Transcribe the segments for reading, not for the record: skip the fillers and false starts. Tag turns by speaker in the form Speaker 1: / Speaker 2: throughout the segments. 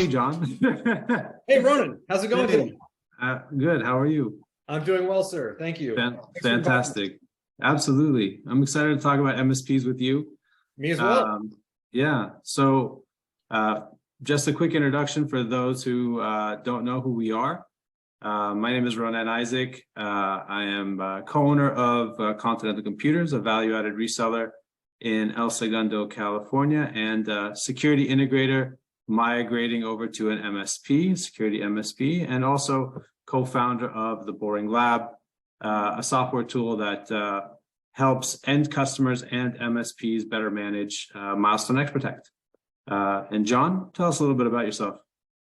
Speaker 1: John.
Speaker 2: Hey, Ronen, how's it going today?
Speaker 1: Good. How are you?
Speaker 2: I'm doing well, sir. Thank you.
Speaker 1: Fantastic. Absolutely. I'm excited to talk about MSPs with you.
Speaker 2: Me as well.
Speaker 1: Yeah. So, just a quick introduction for those who don't know who we are. My name is Ronen Isaac. I am co-owner of Continental Computers, a value-added reseller in El Segundo, California, and security integrator migrating over to an MSP, security MSP, and also co-founder of the Boring Lab, a software tool that helps end customers and MSPs better manage Milestone X Protect. And John, tell us a little bit about yourself.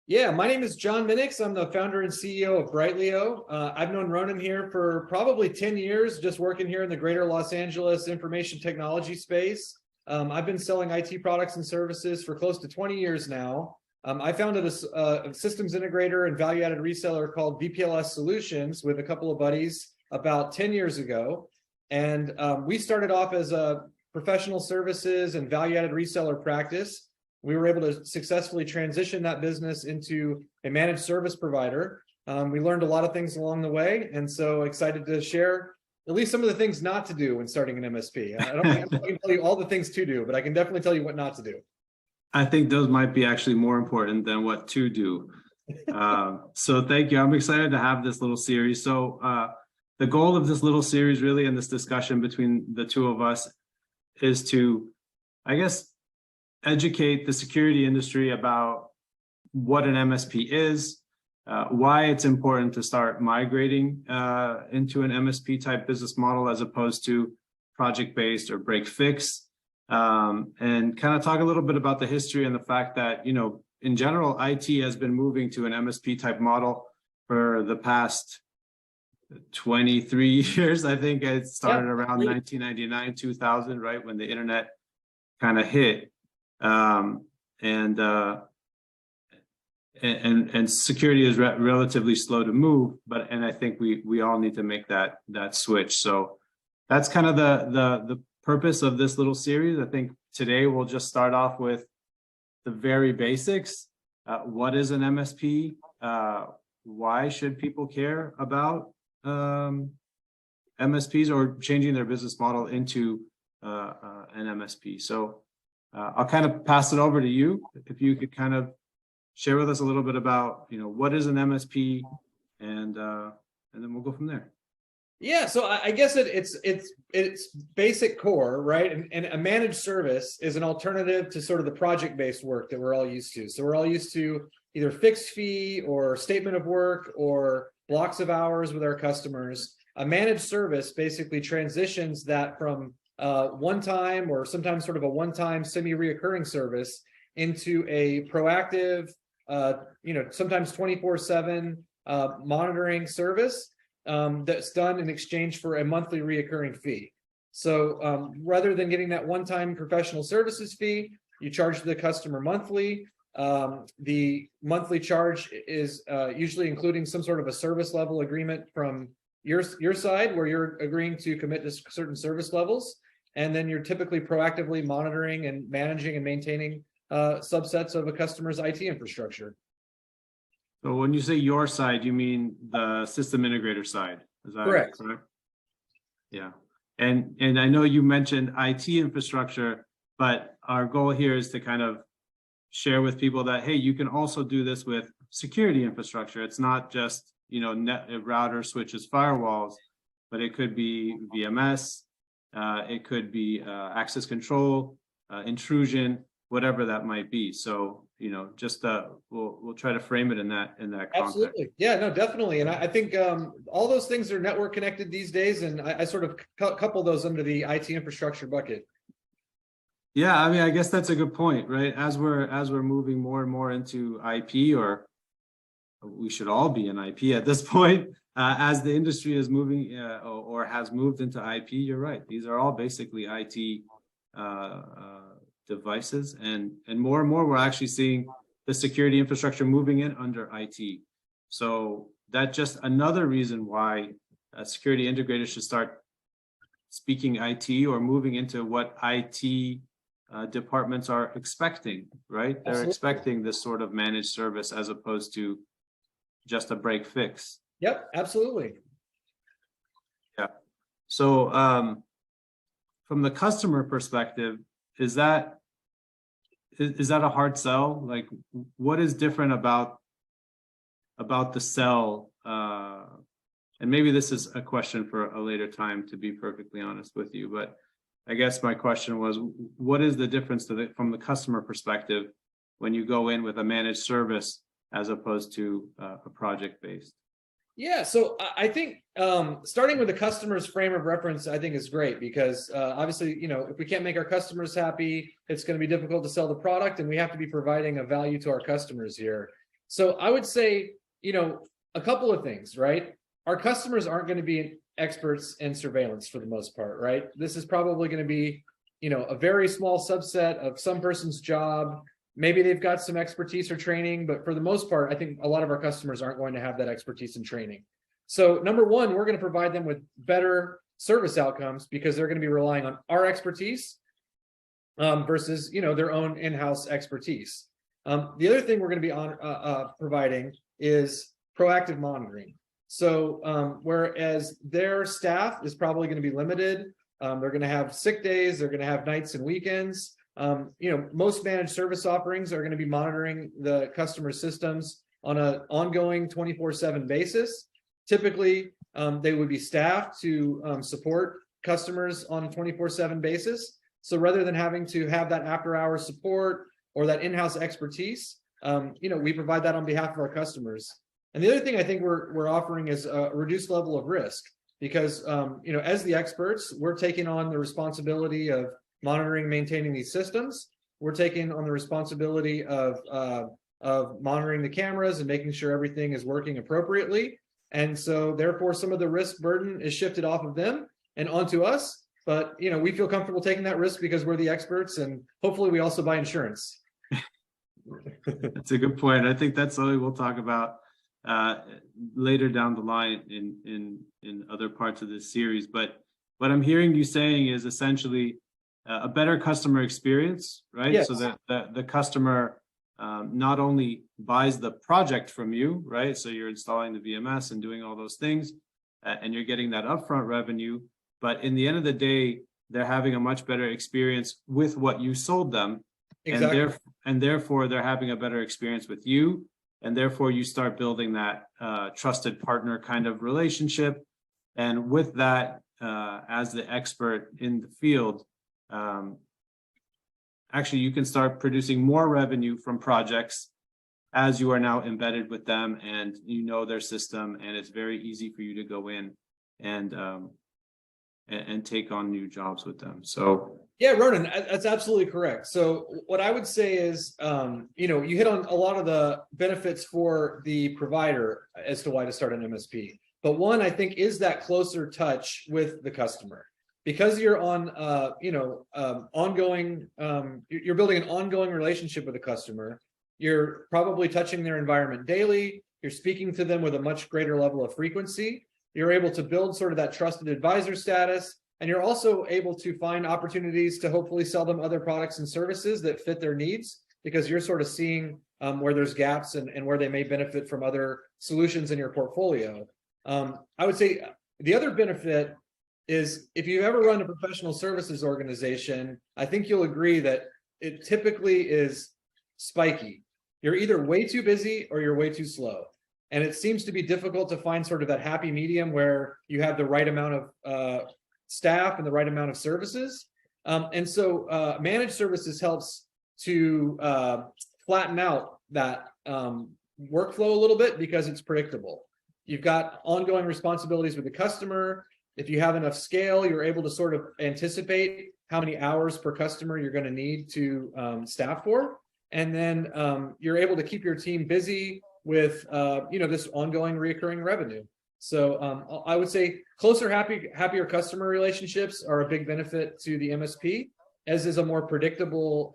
Speaker 2: Yeah, my name is John Minnix. I'm the founder and CEO of Brightlio. I've known Ronen here for probably 10 years, just working here in the greater Los Angeles information technology space. I've been selling IT products and services for close to 20 years now. I founded a systems integrator and value-added reseller called VPLS Solutions with a couple of buddies about 10 years ago. And we started off as a professional services and value-added reseller practice. We were able to successfully transition that business into a managed service provider. We learned a lot of things along the way, and so excited to share at least some of the things not to do when starting an MSP. I don't think I can tell you all the things to do, but I can definitely tell you what not to do.
Speaker 1: I think those might be actually more important than what to do. So thank you. I'm excited to have this little series. So the goal of this little series really in this discussion between the two of us is to, I guess, educate the security industry about what an MSP is, why it's important to start migrating into an MSP type business model as opposed to project-based or break-fix, and kind of talk a little bit about the history and the fact that, you know, in general, IT has been moving to an MSP type model for the past 23 years. I think it started around 1999, 2000, right, when the internet kind of hit. And security is relatively slow to move, and I think we all need to make that switch. So that's kind of the purpose of this little series. I think today we'll just start off with the very basics. What is an MSP? Why should people care about MSPs or changing their business model into an MSP? So I'll kind of pass it over to you. If you could kind of share with us a little bit about, you know, what is an MSP, and then we'll go from there.
Speaker 2: Yeah, so I guess it's basic core, right? And a managed service is an alternative to sort of the project-based work that we're all used to. So we're all used to either fixed fee or statement of work or blocks of hours with our customers. A managed service basically transitions that from one-time or sometimes sort of a one-time semi-reoccurring service into a proactive, sometimes 24/7 monitoring service that's done in exchange for a monthly reoccurring fee. So rather than getting that one-time professional services fee, you charge the customer monthly. The monthly charge is usually including some sort of a service level agreement from your side, where you're agreeing to commit to certain service levels. And then you're typically proactively monitoring and managing and maintaining subsets of a customer's IT infrastructure.
Speaker 1: So when you say your side, you mean the system integrator side? Is that correct? Yeah. And I know you mentioned IT infrastructure, but our goal here is to kind of share with people that, hey, you can also do this with security infrastructure. It's not just, you know, router, switches, firewalls, but it could be VMS. It could be access control, intrusion, whatever that might be. So, you know, just we'll try to frame it in that context.
Speaker 2: Absolutely, yeah, no, definitely. And I think all those things are network connected these days, and I sort of couple those under the IT infrastructure bucket.
Speaker 1: Yeah, I mean, I guess that's a good point, right? As we're moving more and more into IP, or we should all be in IP at this point. As the industry is moving or has moved into IP, you're right. These are all basically IT devices, and more and more we're actually seeing the security infrastructure moving in under IT. So that's just another reason why security integrators should start speaking IT or moving into what IT departments are expecting, right? They're
Speaker 2: Absolutely.
Speaker 1: expecting this sort of managed service as opposed to just a break fix.
Speaker 2: Yep, absolutely.
Speaker 1: Yeah. So from the customer perspective, is that a hard sell? Like, what is different about the sell? And maybe this is a question for a later time, to be perfectly honest with you, but I guess my question was, what is the difference from the customer perspective when you go in with a managed service as opposed to a project-based?
Speaker 2: Yeah, so I think starting with the customer's frame of reference, I think is great because obviously, if we can't make our customers happy, it's going to be difficult to sell the product, and we have to be providing a value to our customers here. So I would say, a couple of things, right? Our customers aren't going to be experts in surveillance for the most part, right? This is probably going to be, a very small subset of some person's job. Maybe they've got some expertise or training, but for the most part, I think a lot of our customers aren't going to have that expertise and training. So number one, we're going to provide them with better service outcomes because they're going to be relying on our expertise versus, their own in-house expertise. The other thing we're going to be providing is proactive monitoring. So whereas their staff is probably going to be limited, they're going to have sick days, they're going to have nights and weekends. Most managed service offerings are going to be monitoring the customer systems on an ongoing 24/7 basis. Typically, they would be staffed to support customers on a 24/7 basis. So rather than having to have that after-hours support or that in-house expertise, we provide that on behalf of our customers. And the other thing I think we're offering is a reduced level of risk because, as the experts, we're taking on the responsibility of monitoring, maintaining these systems. We're taking on the responsibility of monitoring the cameras and making sure everything is working appropriately. And so therefore, some of the risk burden is shifted off of them and onto us. But, we feel comfortable taking that risk because we're the experts, and hopefully we also buy insurance.
Speaker 1: That's a good point. I think that's something we'll talk about later down the line in other parts of this series. But what I'm hearing you saying is essentially a better customer experience, right?
Speaker 2: Yes.
Speaker 1: So that the customer not only buys the project from you, right? So you're installing the VMS and doing all those things, and you're getting that upfront revenue. But in the end of the day, they're having a much better experience with what you sold them.
Speaker 2: Exactly.
Speaker 1: And therefore, they're having a better experience with you. And therefore, you start building that trusted partner kind of relationship. And with that, as the expert in the field, actually, you can start producing more revenue from projects as you are now embedded with them and their system. And it's very easy for you to go in and take on new jobs with them. So
Speaker 2: yeah, Ronen, that's absolutely correct. So what I would say is, you hit on a lot of the benefits for the provider as to why to start an MSP. But one, I think, is that closer touch with the customer. Because you're on, ongoing, you're building an ongoing relationship with the customer. You're probably touching their environment daily. You're speaking to them with a much greater level of frequency. You're able to build sort of that trusted advisor status. And you're also able to find opportunities to hopefully sell them other products and services that fit their needs because you're sort of seeing where there's gaps and where they may benefit from other solutions in your portfolio. I would say the other benefit is if you've ever run a professional services organization, I think you'll agree that it typically is spiky. You're either way too busy or you're way too slow. And it seems to be difficult to find sort of that happy medium where you have the right amount of staff and the right amount of services. And so managed services helps to flatten out that workflow a little bit because it's predictable. You've got ongoing responsibilities with the customer. If you have enough scale, you're able to sort of anticipate how many hours per customer you're going to need to staff for. And then you're able to keep your team busy with this ongoing recurring revenue. So I would say closer, happier customer relationships are a big benefit to the MSP, as is a more predictable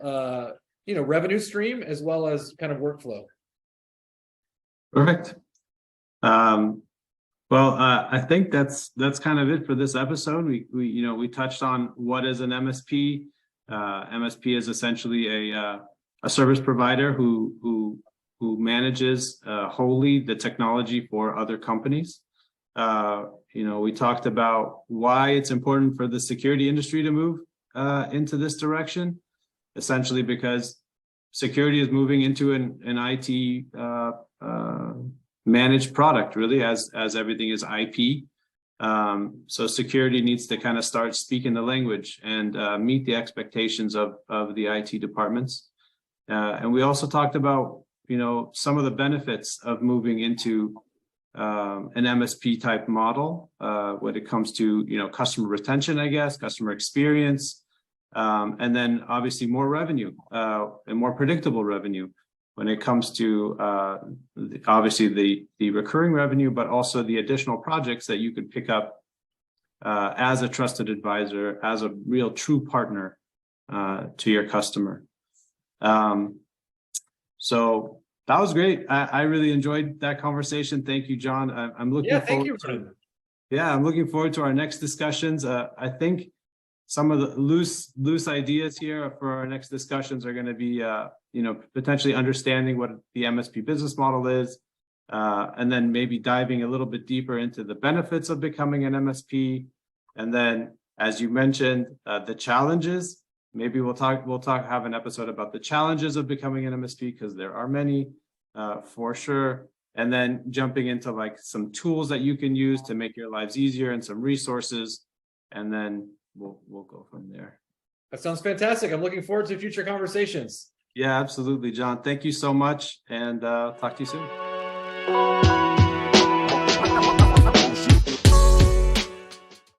Speaker 2: revenue stream as well as kind of workflow.
Speaker 1: Perfect. Well, I think that's kind of it for this episode. We touched on what is an MSP, MSP is essentially a service provider who manages wholly the technology for other companies. We talked about why it's important for the security industry to move into this direction, essentially because security is moving into an IT managed product, really, as everything is IP. So security needs to kind of start speaking the language and meet the expectations of the IT departments. And we also talked about, some of the benefits of moving into an MSP type model when it comes to, customer retention, I guess, customer experience, and then obviously more revenue and more predictable revenue when it comes to obviously the recurring revenue, but also the additional projects that you could pick up as a trusted advisor, as a real true partner to your customer. So that was great. I really enjoyed that conversation. Thank you, John. I'm looking forward to. Yeah, I'm looking forward to our next discussions. I think some of the loose ideas here for our next discussions are going to be, potentially understanding what the MSP business model is, and then maybe diving a little bit deeper into the benefits of becoming an MSP. And then, as you mentioned, the challenges. Maybe we'll have an episode about the challenges of becoming an MSP, because there are many, for sure. And then jumping into like some tools that you can use to make your lives easier and some resources. And then we'll go from there.
Speaker 2: That sounds fantastic. I'm looking forward to future conversations.
Speaker 1: Yeah, absolutely, John. Thank you so much, and talk to you soon.